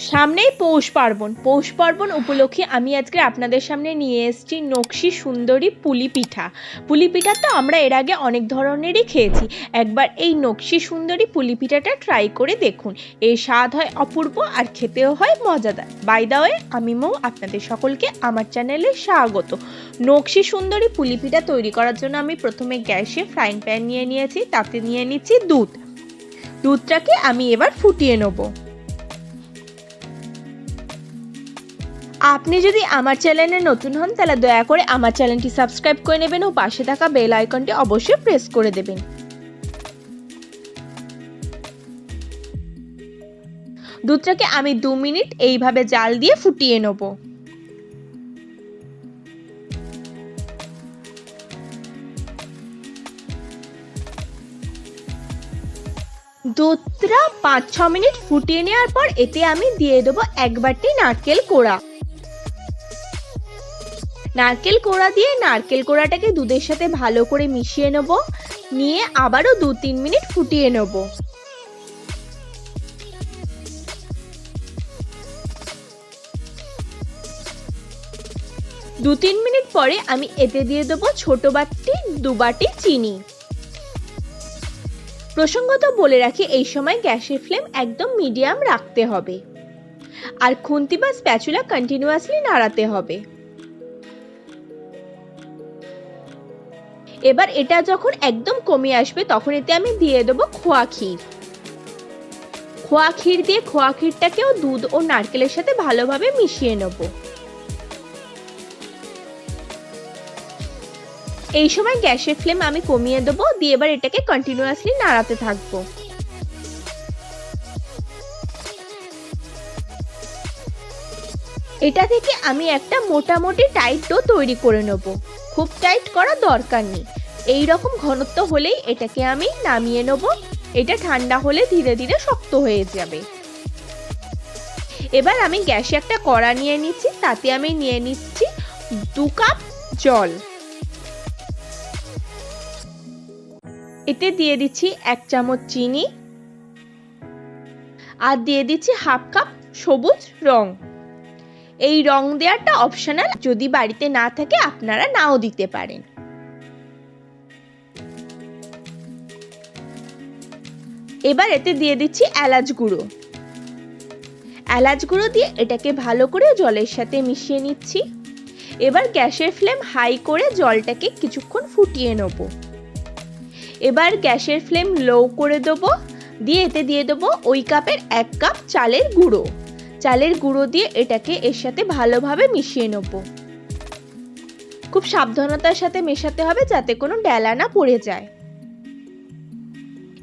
সামনেই পৌষ পার্বণ উপলক্ষে আমি আজকে আপনাদের সামনে নিয়ে এসেছি নকশি সুন্দরী পুলি পিঠা। পুলি পিঠা তো আমরা এর আগে অনেক ধরনেরই খেয়েছি, একবার এই নকশি সুন্দরী পুলি পিঠাটা ট্রাই করে দেখুন। এর স্বাদ হয় অপূর্ব আর খেতেও হয় মজাদার। বাই দ্য ওয়ে, আমি মৌ, আপনাদের সকলকে আমার চ্যানেলে স্বাগত। নকশি সুন্দরী পুলি পিঠা তৈরি করার জন্য আমি প্রথমে গ্যাসে ফ্রাইং প্যান নিয়ে নিয়েছি, তাতে নিয়ে নিচ্ছি দুধটাকে আমি এবার ফুটিয়ে নেবো। আপনি যদি আমার চ্যানেলে নতুন হন তাহলে দয়া করে আমার চ্যানেলটি সাবস্ক্রাইব করে নেবেন ও পাশে থাকা বেল আইকনটি অবশ্যই প্রেস করে দেবেন। দুধটাকে আমি 2 মিনিট এইভাবে জাল দিয়ে ফুটিয়ে নেব। দুধটা 5-6 মিনিট ফুটিয়ে নেওয়ার পর এতে আমি দিয়ে দেবো 1 বাটি নারকেল কোড়া। নারকেল কোড়া দিয়ে নারকেল কোড়াটাকে দুধের সাথে ভালো করে মিশিয়ে নেব, নিয়ে আবারও 2-3 মিনিট ফুটিয়ে নেব। দু 3 মিনিট পরে আমি এতে দিয়ে দেবো ছোট বাটি 2 বাটি চিনি। প্রসঙ্গত বলে রাখি, এই সময় গ্যাসের ফ্লেম একদম মিডিয়াম রাখতে হবে আর খুন্তি বা স্প্যাচুলা কন্টিনিউয়াসলি নাড়াতে হবে। এবার এটা যখন একদম কমে আসবে তখন এতে আমি দিয়ে দেবো খোয়া ক্ষীর দিয়ে খোয়া ক্ষীরটাকেও দুধ ও নারকেলের সাথে ভালোভাবে মিশিয়ে নেব। এই সময় গ্যাসের ফ্লেম আমি কমিয়ে দেবো, দিয়ে এবার এটাকে কন্টিনিউয়াসলি নাড়াতে থাকবো। এটা থেকে আমি একটা মোটামুটি টাইট ডো তৈরি করে নেব। খুব টাইট করা দরকার নেই, এই রকম ঘনত্ব হলেই এটাকে আমি নামিয়ে নেব। এটা ঠান্ডা হলে ধীরে ধীরে শক্ত হয়ে যাবে। এবার আমি গ্যাসে একটা কড়া নিয়ে নিচ্ছি, তাতে আমি নিয়ে নিচ্ছি 2 কাপ জল। এতে দিয়ে দিচ্ছি 1 চামচ চিনি আর দিয়ে দিচ্ছি 1/2 কাপ সবুজ রং। এই রং দেওয়াটা অপশনাল, যদি বাড়িতে না থাকে আপনারা নাও দিতে পারেন। এবার এতে দিয়ে দিচ্ছি এলাচ গুঁড়ো। এলাচ গুঁড়ো দিয়ে এটাকে ভালো করে জলের সাথে মিশিয়ে নিচ্ছি। এবার গ্যাসের ফ্লেম হাই করে জলটাকে কিছুক্ষণ ফুটিয়ে নেব। এবার গ্যাসের ফ্লেম লো করে দেবো, দিয়ে এতে দিয়ে দেবো ওই কাপের 1 কাপ চালের গুঁড়ো দিয়ে এটাকে এর সাথে ভালোভাবে মিশিয়ে নেব। খুব সাবধানতার সাথে মেশাতে হবে যাতে কোনো ডেলা না পড়ে যায়।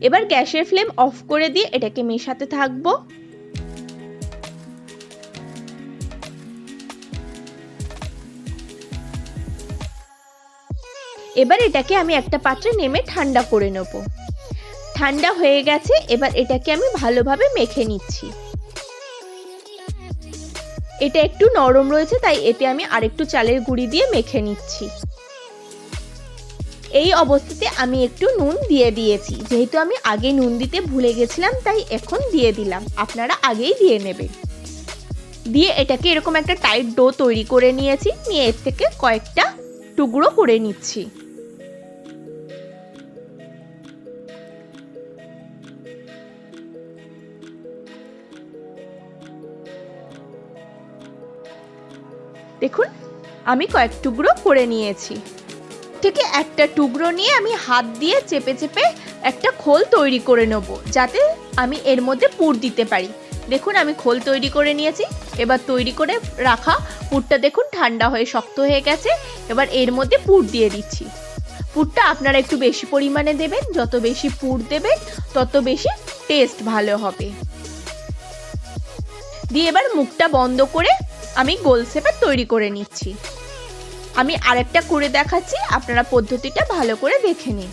এবার গ্যাসের ফ্লেম অফ করে দিয়ে এটাকে মেশাতে থাকবো। এবার এটাকে আমি একটা পাত্রে নেমে ঠান্ডা করে নেব। ঠান্ডা হয়ে গেছে, এবার এটাকে আমি ভালোভাবে মেখে নিচ্ছি। এটা একটু নরম রয়েছে, তাই এতে আমি আরেকটু চালের গুঁড়ি দিয়ে মেখে নিচ্ছি। এই অবস্থাতে আমি একটু নুন দিয়ে দিয়েছি, যেহেতু আমি আগে নুন দিতে ভুলে গেছিলাম তাই এখন দিয়ে দিলাম, আপনারা আগেই দিয়ে নেবেন। দিয়ে এটাকে এরকম একটা টাইট ডো তৈরি করে নিয়েছি, নিয়ে এর থেকে কয়েকটা টুকরো করে নিচ্ছি। দেখুন, আমি কয়েক টুকরো করে নিয়েছি। থেকে একটা টুকরো নিয়ে আমি হাত দিয়ে চেপে চেপে একটা খোল তৈরি করে নেব, যাতে আমি এর মধ্যে পুর দিতে পারি। দেখুন, আমি খোল তৈরি করে নিয়েছি। এবার তৈরি করে রাখা পুরটা দেখুন ঠান্ডা হয়ে শক্ত হয়ে গেছে। এবার এর মধ্যে পুর দিয়ে দিচ্ছি। পুরটা আপনারা একটু বেশি পরিমাণে দেবেন, যত বেশি পুর দেবেন তত বেশি টেস্ট ভালো হবে। দিয়ে এবার মুখটা বন্ধ করে আমি গোল শেপে তৈরি করে নিচ্ছি। আমি আরেকটা করে দেখাচ্ছি, আপনারা পদ্ধতিটা ভালো করে দেখে নিন।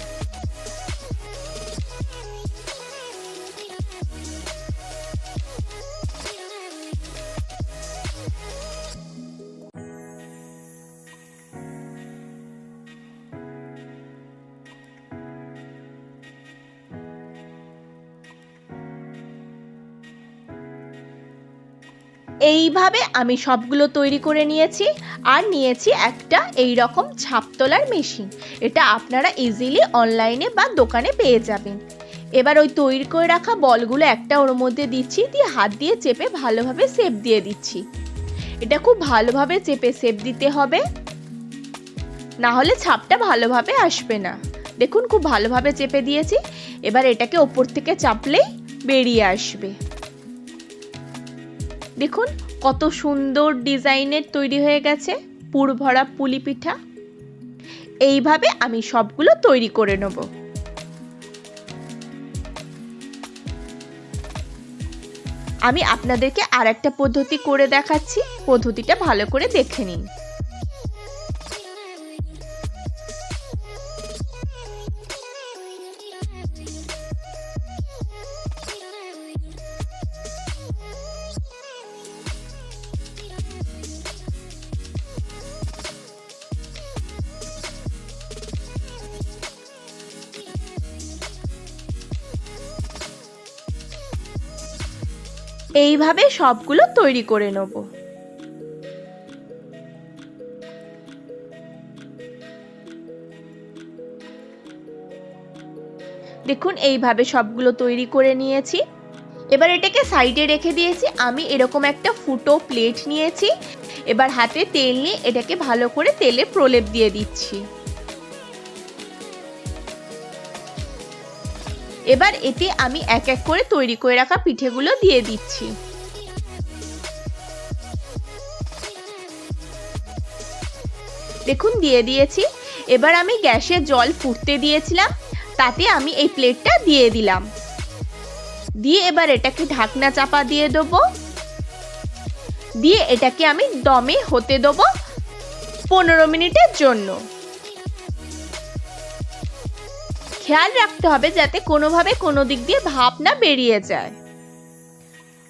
এইভাবে আমি সবগুলো তৈরি করে নিয়েছি। আর নিয়েছি একটা এই রকম ছাপ তোলার মেশিন। এটা আপনারা ইজিলি অনলাইনে বা দোকানে পেয়ে যাবেন। এবার ওই তৈরি করে রাখা বলগুলো একটা ওর মধ্যে দিচ্ছি, দিয়ে হাত দিয়ে চেপে ভালোভাবে শেপ দিয়ে দিচ্ছি। এটা খুব ভালোভাবে চেপে শেপ দিতে হবে, না হলে ছাপটা ভালোভাবে আসবে না। দেখুন খুব ভালোভাবে চেপে দিয়েছি। এবার এটাকে ওপর থেকে চাপলেই বেরিয়ে আসবে। দেখুন কত সুন্দর ডিজাইনের তৈরি হয়ে গেছে পুর ভরা পুলি পিঠা। এইভাবে আমি সবগুলো তৈরি করে নেব। আমি আপনাদেরকে আর একটা পদ্ধতি করে দেখাচ্ছি, পদ্ধতিটা ভালো করে দেখে নিন। এইভাবে সবগুলো তৈরি করে নেব। দেখুন এইভাবে সবগুলো তৈরি করে নিয়েছি। এবার এটাকে সাইডে রেখে দিয়েছি। আমি এরকম একটা ফুটো প্লেট নিয়েছি। এবার হাতে তেল নিয়ে এটাকে ভালো করে তেলে প্রলেপ দিয়ে দিচ্ছি। এবার এতে আমি এক এক করে তৈরি করে রাখা পিঠেগুলো দিয়ে দিচ্ছি। দেখুন দিয়ে দিয়েছি। এবার আমি গ্যাসে জল ফুটতে দিয়েছিলাম, তাতে আমি এই প্লেটটা দিয়ে দিলাম। দিয়ে এবার এটাকে ঢাকনা চাপা দিয়ে দেবো। দিয়ে এটাকে আমি দমে হতে দেবো 15 মিনিটের জন্য। খেয়াল রাখতে হবে যাতে কোনোভাবে কোনো দিক দিয়ে ভাপ না বেরিয়ে যায়।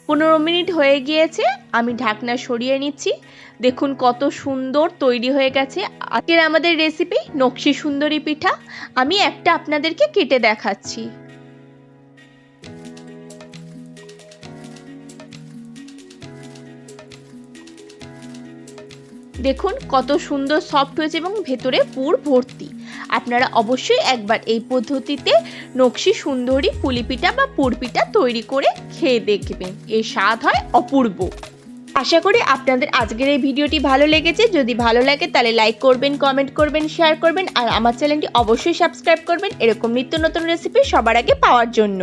15 মিনিট হয়ে গিয়েছে, আমি ঢাকনা সরিয়ে নিচ্ছি। দেখুন কত সুন্দর তৈরি হয়ে গেছে আজকের আমাদের রেসিপি নকশি সুন্দরী পিঠা। আমি একটা আপনাদেরকে কেটে দেখাচ্ছি। দেখুন কত সুন্দর সফট হয়েছে এবং ভেতরে পুর ভর্তি। আপনারা অবশ্যই একবার এই পদ্ধতিতে নকশি সুন্দরী পুলি পিঠা বা পুর পিঠা তৈরি করে খেয়ে দেখবেন, এর স্বাদ হয় অপূর্ব। আশা করি আপনাদের আজকের এই ভিডিওটি ভালো লেগেছে। যদি ভালো লাগে তাহলে লাইক করবেন, কমেন্ট করবেন, শেয়ার করবেন আর আমার চ্যানেলটি অবশ্যই সাবস্ক্রাইব করবেন এরকম নিত্য নতুন রেসিপি সবার আগে পাওয়ার জন্য।